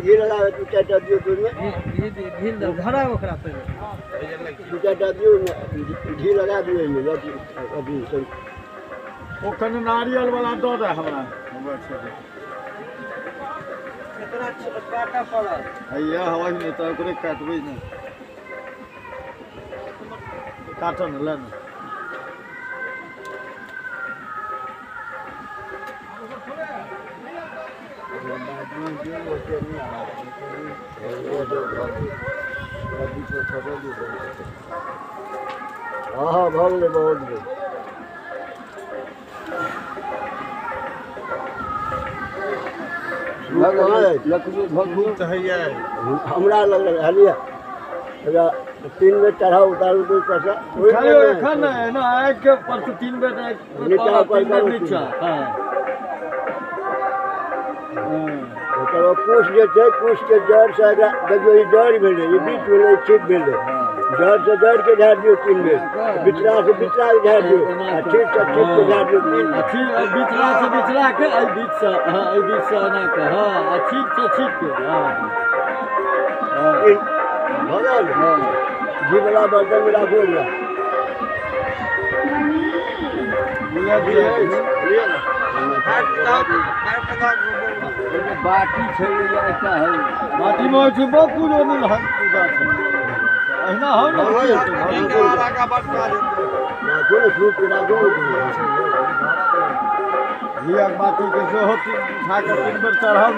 घी लगा दू चार दियो दूध में दू चार दियो घी लगा दियो अभी ओ कने नारियल वाला दो दे हमरा हैया हवा नहीं तो ओकरे काटबै नहीं काटन लन हाँ भल बहुत हमरा लग हलिया 3 बेर चढ़ा उतारू दू पैसा एखन ना आग के पर 3 बेर नीचा कुछ जे छै कुछ के जड़ से देखियो ई जड़ भेलै ई बीच भेलै ठीक भेलै जड़ से जड़ के झाड़ दियो 3 बेर बिचला से बिचला के झाड़ दियो ठीक से ठीक के झाड़ दियो बिचला से बिचला के आई बीच से हां आई बीच से ना के हां ठीक से ठीक के हां भगवान घी वाला बर्तन में राखो बाटी छै एकटा है बाटी में छै बहुत नहीं है पूजा छै अहिना हो ना का बटका देते जो फ्रूट पिला दो ये बाटी के जो होती उठा कर 3 बेर चढ़ा